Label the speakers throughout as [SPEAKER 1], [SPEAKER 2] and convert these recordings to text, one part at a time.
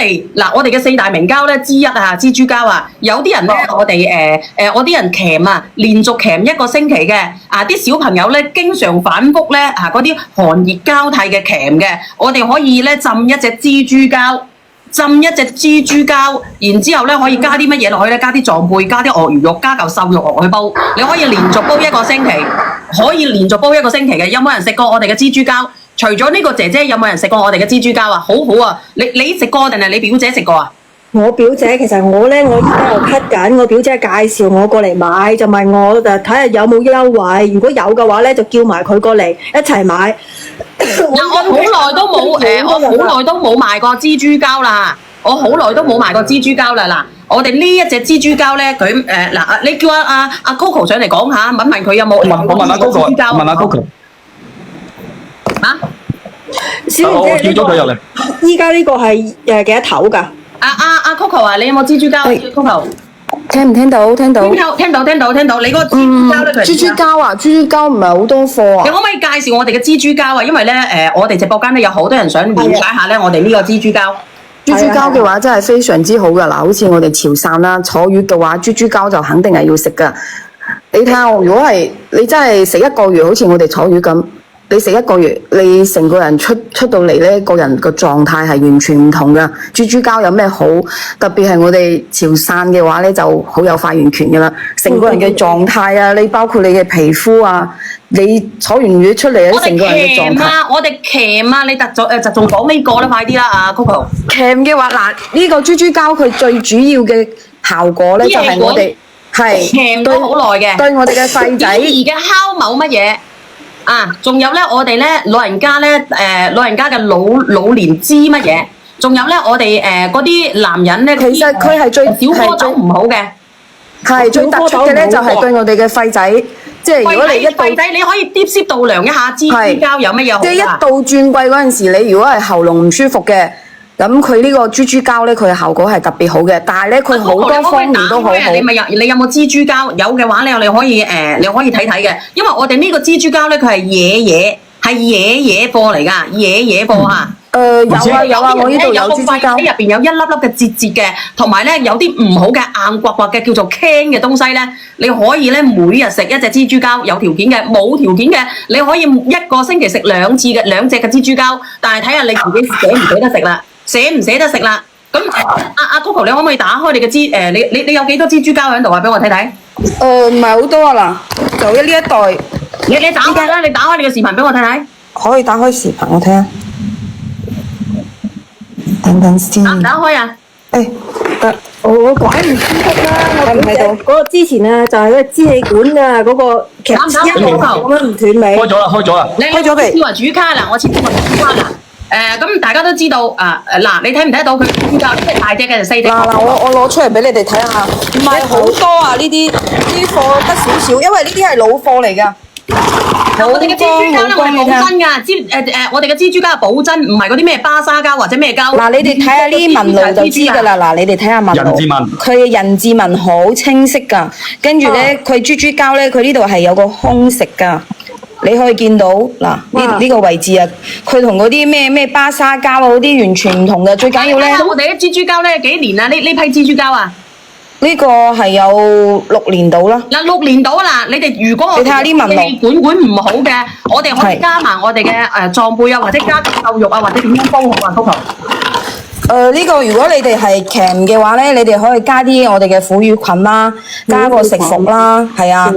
[SPEAKER 1] 嗱，我哋嘅四大名膠咧之一啊，蜘蛛膠啊，有啲人咧，我啲人鉗啊，連續鉗一個星期嘅，啲小朋友咧經常反覆咧嗰啲寒熱交替嘅鉗嘅，我哋可以咧浸一隻蜘蛛膠。浸一隻蜘蛛膠，然之後咧可以加啲乜嘢落去咧？加啲壯貝，加啲鱷魚肉，加嚿瘦肉落去煲。你可以連續煲一個星期，可以連續煲一個星期嘅。有冇人食過我哋嘅蜘蛛膠？除咗呢個姐姐，有冇人食過我哋嘅蜘蛛膠啊？好好啊！你食過定係你表姐食過啊？
[SPEAKER 2] 我表姐其實我依家又 cut 緊，我表姐介紹我過嚟買，就問我就睇下有冇優惠，如果有嘅話咧就叫埋佢過嚟一齊買。
[SPEAKER 1] 我好耐都冇我好耐都冇賣過蜘蛛膠啦，我好耐都冇賣過蜘蛛膠啦。嗱，我哋呢一隻蜘蛛膠咧，佢你叫阿 Coco 上嚟講下，問佢有冇？
[SPEAKER 3] 我問阿 Coco，問阿 Coco。
[SPEAKER 1] 啊？
[SPEAKER 2] 小姐，
[SPEAKER 3] 叫咗佢入嚟。
[SPEAKER 2] 依家呢個係幾多頭㗎？
[SPEAKER 1] 阿 Coco 啊，你有冇蜘蛛膠 ？Coco
[SPEAKER 4] 聽唔聽到？聽到。
[SPEAKER 1] 聽到，你嗰個蜘蛛膠咧？
[SPEAKER 4] 蜘蛛膠啊，蜘蛛膠唔係好多貨啊。
[SPEAKER 1] 你可唔可以介紹我哋嘅蜘蛛膠啊？因為咧我哋直播間咧有好多人想了解下咧，我哋呢個蜘蛛膠。
[SPEAKER 4] 蜘蛛膠嘅話真係非常之好噶，嗱，好似我哋潮汕啦，坐月嘅話，蜘蛛膠就肯定係要食噶。你睇下，如果係你真係食一個月，好似我哋坐月咁。你食一個月，你成個人出到嚟咧，個人個狀態係完全唔同噶。蜘蛛膠有咩好？特別係我哋潮汕嘅話咧，就好有發言權噶啦。成個人嘅狀態啊，你包括你嘅皮膚啊，你坐完月出嚟咧，成個人嘅狀態。
[SPEAKER 1] 我哋鉗啊！你就仲講呢個啦，快啲啦，阿 Coco。
[SPEAKER 4] 鉗嘅話，嗱，呢個蜘蛛膠佢最主要嘅效果咧，就係我哋係
[SPEAKER 1] 鉗咗好耐嘅，
[SPEAKER 4] 對我哋嘅肺仔。
[SPEAKER 1] 而嘅酵母乜嘢？仲有咧，我哋咧老人家咧，老人家嘅老年知乜嘢？仲有咧，我哋嗰啲男人咧，
[SPEAKER 4] 其實佢係最
[SPEAKER 1] 小蝌蚪唔好嘅，
[SPEAKER 4] 係最突出嘅咧，就係對我哋嘅肺仔，即係如果你
[SPEAKER 1] 肺仔，你可以啲攝度量一下蜘蛛膠有乜嘢好？
[SPEAKER 4] 即係一到轉季嗰陣時，你如果係喉嚨唔舒服嘅。咁佢呢個蜘蛛膠咧，佢嘅效果係特別好嘅，但係咧佢好多方面都好好。
[SPEAKER 1] 你有冇蜘蛛膠？有嘅話咧，你可以睇睇嘅，因為我哋呢個蜘蛛膠咧，佢係嘢貨嚟㗎，嘢貨啊！
[SPEAKER 4] 有啊，我呢度有蜘蛛膠，
[SPEAKER 1] 喺入邊有一粒粒嘅節嘅，同埋咧有啲唔好嘅硬刮刮嘅叫做 can 嘅東西咧，你可以咧每日食一隻蜘蛛膠，有條件嘅，冇條件嘅你可以一個星期食兩隻嘅蜘蛛膠，但係睇下你自己捨唔捨得食啦。捨唔捨得食啦？咁阿 Coco， 你可唔可以打開你嘅你有幾多蜘蛛膠喺度啊？俾我睇睇。
[SPEAKER 4] 唔係好多啊嗱，就呢一袋。
[SPEAKER 1] 你打開啦，你打開你嘅視頻俾我睇睇。
[SPEAKER 4] 可以打開視頻，我睇下。等先。
[SPEAKER 1] 打開啊！
[SPEAKER 2] 得。我鬼唔舒服啦！我唔喺度。嗰個之前啊，就係嗰個支氣管啊，嗰個劇一路咁樣唔斷尾。
[SPEAKER 3] 開咗啦。
[SPEAKER 4] 開咗未？
[SPEAKER 1] 我設主卡啦，我設主卡啦。咁大家都知道嗱，你睇唔睇到佢蜘蛛膠？大隻嘅就細隻。
[SPEAKER 4] 嗱，我攞出嚟俾你哋睇下，唔係好多啊！呢啲貨得少少，因為呢啲係老貨嚟㗎。
[SPEAKER 1] 我哋嘅蜘蛛膠咧，我係保真㗎，我哋嘅蜘蛛膠係保真，唔係嗰啲咩巴沙膠或者咩膠。
[SPEAKER 4] 嗱，你哋睇下呢啲紋路就知㗎啦。嗱，你哋睇下紋路。
[SPEAKER 3] 人字紋。
[SPEAKER 4] 佢嘅人字紋好清晰㗎，跟住咧，佢蜘蛛膠咧，佢呢度係有個空色㗎。你可以見到嗱呢個位置啊，佢同嗰啲咩巴沙膠啊嗰啲完全唔同嘅。最緊要咧，
[SPEAKER 1] 我哋啲蜘蛛膠咧幾年啊？呢批蜘蛛膠啊？
[SPEAKER 4] 呢個係有6年到啦。
[SPEAKER 1] 嗱，6年到啦！你哋如果我哋氣管唔好嘅，我哋可以加埋我哋嘅壯貝啊，或者加瘦肉啊，或者點樣煲好啊，Coco？
[SPEAKER 4] 呢個如果你哋係鉗嘅話咧，你哋可以加啲我哋嘅腐乳菌啦，加個食服啦，係啊，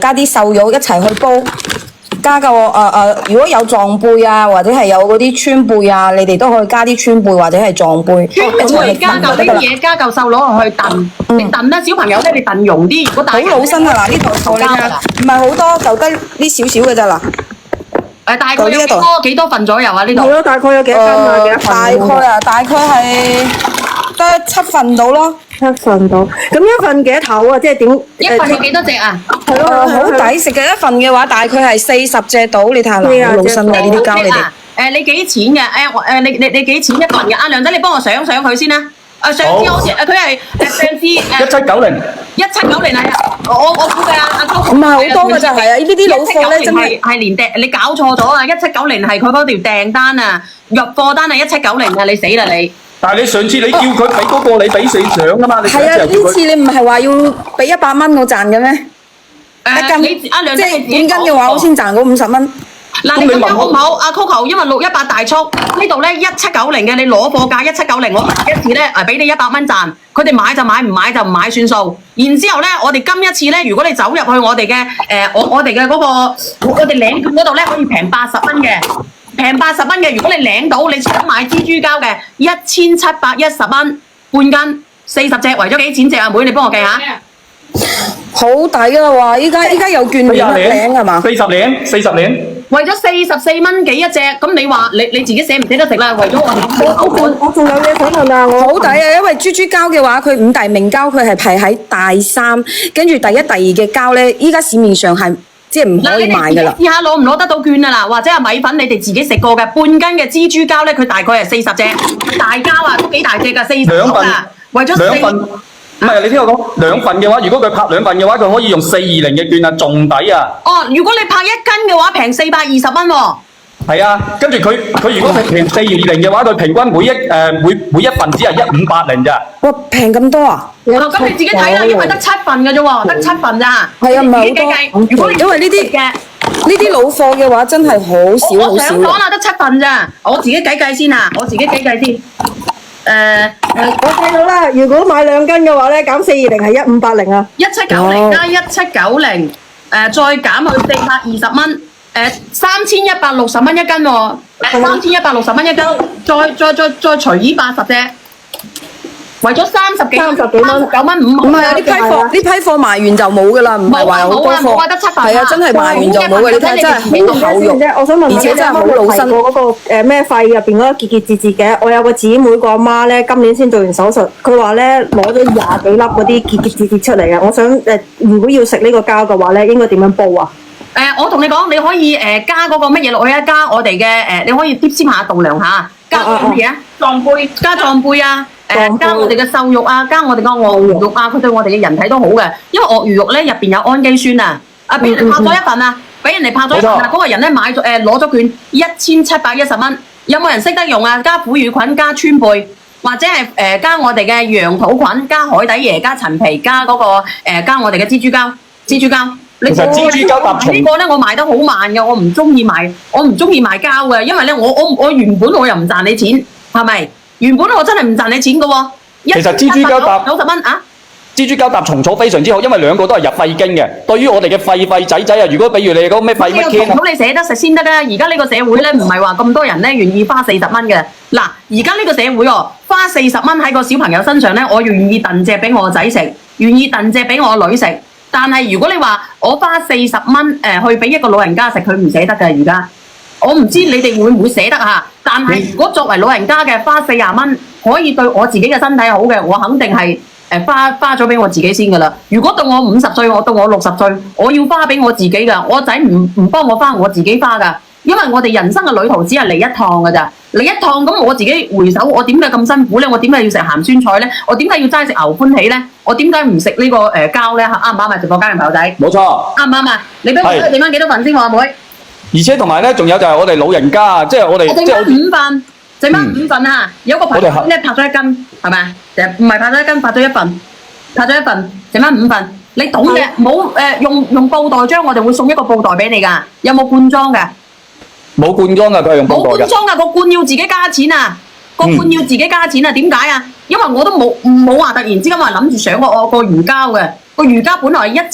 [SPEAKER 4] 加啲瘦肉一齊去煲。加個如果有壯貝啊，或者係有嗰啲川貝啊，你哋都可以加啲川貝或者係壯貝。
[SPEAKER 1] 我哋加嚿啲嘢，加嚿瘦肉落去燉。你燉啦，小朋友咧，你燉溶啲。如果大
[SPEAKER 4] 好老身啊！嗱，呢度你睇下，唔係好多，就得呢少少嘅咋嗱。
[SPEAKER 1] 大概有幾多份左右啊？呢度。
[SPEAKER 2] 係咯，大概有幾多斤啊？幾多份？
[SPEAKER 4] 大概係得7份到咯。
[SPEAKER 2] 7份到，咁一份幾多頭啊？即係點？
[SPEAKER 1] 一份有幾多隻啊？
[SPEAKER 2] 係咯，
[SPEAKER 4] 好抵食嘅一份嘅話，大概係40隻到。你睇下嗱，好老身啊！呢啲膠你哋。
[SPEAKER 1] 你幾錢嘅？你幾錢一份嘅？阿梁仔，你幫我上佢先啦。上次好似佢係上次
[SPEAKER 3] 1790。
[SPEAKER 1] 1790係啊！我估計阿高
[SPEAKER 4] 唔係好多嘅就係啊！呢啲老貨咧真係
[SPEAKER 1] 係連訂你搞錯咗啊！1790係佢嗰條訂單啊，入貨單係1790啊！你死啦你！
[SPEAKER 3] 但係你上次你叫佢俾嗰個，你俾4獎啊嘛？你上
[SPEAKER 4] 係啊，呢
[SPEAKER 3] 次又叫佢
[SPEAKER 4] 次你唔係話要俾100蚊我賺嘅咩？
[SPEAKER 1] 你阿梁
[SPEAKER 4] 即係
[SPEAKER 1] 生你自己
[SPEAKER 4] 半斤嘅話，我先賺嗰50蚊。
[SPEAKER 1] 嗱，你咁樣好唔好？阿 Coco，因為618大促呢度咧1790嘅，你攞貨價1790，我買一次咧俾你100蚊賺，佢哋買就買，唔買就唔買算數。然之後咧，我哋今一次咧，如果你走入去我哋嘅我哋嘅嗰個我哋領券嗰度咧，可以平80蚊嘅，平80蚊嘅。如果你領到，你想買蜘蛛膠嘅1710蚊半斤，40隻，為咗幾錢隻啊妹？你幫我計下。
[SPEAKER 4] 好抵噶啦喎！依家有券免領係嘛
[SPEAKER 3] ？40領。
[SPEAKER 1] 為咗44蚊幾一隻，咁你話你自己捨唔捨得食啦？為咗
[SPEAKER 2] 我仲有嘢想問啊，
[SPEAKER 4] 好抵啊！因為豬豬膠嘅話，佢5大名膠佢係排喺大3，跟住第1、第2嘅膠咧，依家市面上係即係唔可以賣噶啦。
[SPEAKER 1] 試下攞唔攞得到券啊嗱，或者係米粉，你哋自己食過嘅半斤嘅蜘蛛膠咧，佢大概係40隻，大膠啊都幾大隻噶，40隻啊，為咗
[SPEAKER 3] 2份。唔係，你聽我講2份嘅話，如果佢拍2份嘅話，佢可以用420嘅券啊，仲抵啊！
[SPEAKER 1] 哦，如果你拍1斤嘅話，平420蚊喎。
[SPEAKER 3] 係啊，跟住佢如果係平420嘅話，佢平均每一份只係150咋。
[SPEAKER 4] 哇，平咁多啊！
[SPEAKER 1] 咁你自己睇啦，因為得7份嘅啫喎，得7份咋。
[SPEAKER 4] 係啊，唔係好多。
[SPEAKER 1] 如果你
[SPEAKER 4] 因為呢啲老貨嘅話，真係好少好
[SPEAKER 1] 我
[SPEAKER 4] 少
[SPEAKER 1] 想講啦，得7份咋，我自己計計先啊，我自己計計先。
[SPEAKER 2] 我睇到啦，如果買2斤嘅話咧，減420係1580啊。
[SPEAKER 1] 1790加1790，再減去420蚊，3160蚊一斤喎，3160蚊一斤，再除以80隻，為咗30幾蚊，39蚊5毫。
[SPEAKER 4] 唔係啊，呢批貨賣完就冇噶啦，唔係話有好多貨。
[SPEAKER 1] 冇啊，得7份。
[SPEAKER 4] 係啊，真係賣完就冇嘅。你睇真係好厚肉。
[SPEAKER 2] 我想問
[SPEAKER 4] 而且真係好老身。
[SPEAKER 2] 嗰個咩肺入邊嗰個結結節節嘅，我有個姊妹個阿媽咧，今年先做完手術，佢話咧攞咗20幾粒嗰啲結結節節出嚟嘅。我想如果要食呢個膠嘅話咧，應該點樣煲啊？
[SPEAKER 1] 我同你講，你可以加嗰個乜嘢落去啊？加我哋嘅你可以啲先下度量下，加乜嘢啊？壯貝，加壯貝啊！加我哋嘅瘦肉啊，加我哋嘅鱷魚肉啊，佢對我哋嘅人體都好嘅，因為鱷魚肉咧入邊有氨基酸啊！俾人哋拍咗1份啊，俾人哋拍咗1份啊，嗰個人咧買咗攞咗券1710蚊，有冇人識得用啊？加虎乳菌，加川貝，或者係加我哋嘅羊肚菌，加海底椰，加陳皮，加嗰個加我哋嘅蜘蛛膠。
[SPEAKER 3] 其實蜘蛛膠搭蟲
[SPEAKER 1] 呢個咧，我賣得好慢嘅，我唔中意賣膠嘅，因為咧我原本我又唔賺你錢，係咪？原本我真係唔賺你錢嘅喎。
[SPEAKER 3] 其實蜘蛛膠搭
[SPEAKER 1] 90蚊啊！
[SPEAKER 3] 蜘蛛膠搭蟲草非常之好，因為兩個都係入肺經嘅。對於我哋嘅肺仔啊，如果比如你嗰個咩肺乜 can
[SPEAKER 1] 咁你捨得食先得啦。而家呢個社會咧，唔係話咁多人咧願意花40蚊嘅。嗱，而家呢個社會花40蚊喺個小朋友身上咧，我願意燉隻俾我仔食，願意燉隻俾我女食。但係如果你話我花40蚊去俾一個老人家食，佢唔捨得㗎。而家我唔知你哋會唔會捨得嚇。但係如果作為老人家嘅花40蚊可以對我自己嘅身體好嘅，我肯定係花咗俾我自己先㗎啦。如果到我50歲，到我60歲，我要花俾我自己㗎。我仔唔幫我花，我自己花㗎。因為我哋人生嘅旅途只係嚟一趟㗎咋，嚟一趟咁我自己回首，我點解咁辛苦咧？我點解要食鹹酸菜咧？我點解要齋食牛歡喜咧？我點解唔食呢個膠咧？啱唔啱啊？直播家人朋友仔，
[SPEAKER 3] 冇錯，
[SPEAKER 1] 啱唔啱啊？你俾我剩翻幾多份先，我阿妹？
[SPEAKER 3] 而且同埋咧，仲有就係我哋老人家啊，即係我哋
[SPEAKER 1] 剩翻5份，剩翻5份啊！有個朋友咧拍咗1斤，係咪？唔係拍咗1斤，拍咗1份，剩翻5份。你懂嘅，冇用布袋裝，我哋會送一個布袋俾你㗎。有冇罐裝嘅？
[SPEAKER 3] 冇罐裝㗎，佢係用布袋嘅。冇
[SPEAKER 1] 罐裝㗎，個罐要自己加錢啊！點解啊？因為我都冇話突然之間話諗住上個魚膠嘅，個魚膠本來係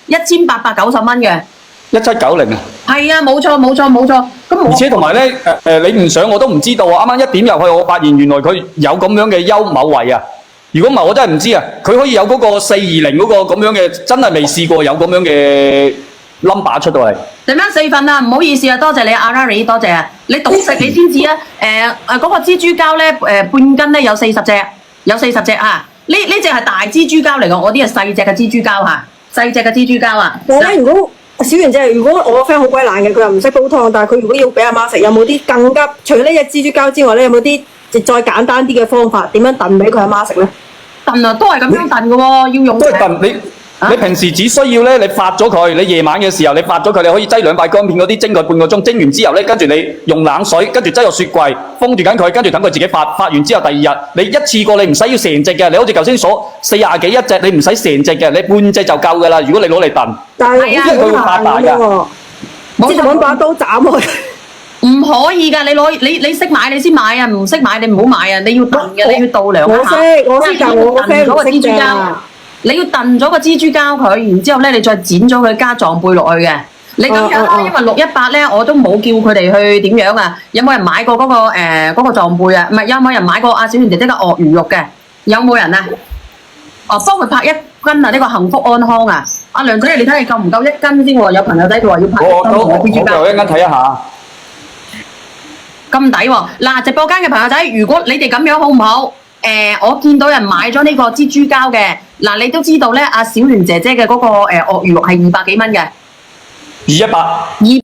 [SPEAKER 1] 1890蚊嘅。
[SPEAKER 3] 1790啊！
[SPEAKER 1] 係啊，冇錯。咁
[SPEAKER 3] 而且同埋咧，你唔上我都唔知道啊！啱啱一點入去，我發現原來佢有咁樣嘅優某惠啊！如果唔係，我真係唔知啊！佢可以有嗰個420嗰個咁樣嘅，真係未試過有咁樣嘅 number 出到嚟。剩翻
[SPEAKER 1] 4份啊！唔好意思啊，多謝你阿 Larry， 多謝啊！你獨食你先知啊！嗰個蜘蛛膠咧，半斤咧有40隻啊！呢隻係大蜘蛛膠嚟㗎，我啲係細隻嘅蜘蛛膠嚇，
[SPEAKER 2] 我咧如果小圓姐，如果我個 friend 好鬼懶嘅，佢又唔識煲湯，但係佢如果要俾阿媽食，有冇啲更加除咗呢隻蜘蛛膠之外咧，有冇啲再簡單啲嘅方法，點樣燉俾佢阿媽食咧？
[SPEAKER 1] 燉啊，都係咁樣燉嘅喎，要用。
[SPEAKER 3] 都係燉
[SPEAKER 1] 啊
[SPEAKER 3] 你平時只需要咧，你發咗佢，你夜晚嘅時候你發咗佢，你可以擠2塊薑片嗰啲蒸佢半個鐘，蒸完之後咧，跟住你用冷水，跟住擠入雪櫃，封住緊佢，跟住等佢自己發，發完之後第2日你一次過你唔使要成隻嘅，你好似頭先所40幾一隻，你唔使成隻嘅，你半隻就夠㗎啦。如果你攞嚟燉，
[SPEAKER 2] 但係
[SPEAKER 1] 係啊
[SPEAKER 2] 好
[SPEAKER 3] 因為佢會發大㗎
[SPEAKER 2] 喎，
[SPEAKER 1] 冇
[SPEAKER 2] 即係揾把刀斬佢。
[SPEAKER 1] 唔可以㗎，你識買你先買啊，唔識買你唔好買啊！你要燉嘅，你要度量一下。
[SPEAKER 2] 我識但我個 friend
[SPEAKER 1] 咗個
[SPEAKER 2] 唔識
[SPEAKER 1] 蜘蛛膠
[SPEAKER 2] 㗎。
[SPEAKER 1] 你要燉咗個蜘蛛膠佢，然之後咧你再剪咗佢加壯貝落去嘅。你咁樣啦，因為618咧我都冇叫佢哋去點樣啊？有冇人買過嗰、個壯貝啊？唔係有冇人買過阿小賢姐姐嘅鱷魚肉嘅？有冇人啊？哦，幫佢拍1斤啊！呢、個幸福安康啊！阿梁仔，你睇你夠唔夠1斤先喎？有朋友仔佢話要拍1斤同個蜘蛛膠。
[SPEAKER 3] 我一陣睇一下。
[SPEAKER 1] 咁抵喎！嗱，直播間嘅朋友仔，如果你哋咁樣好唔好？我見到人買咗呢個蜘蛛膠嘅，嗱，你都知道咧，阿小圓姐姐嘅嗰個鱷魚肉係200幾蚊嘅。
[SPEAKER 3] 218。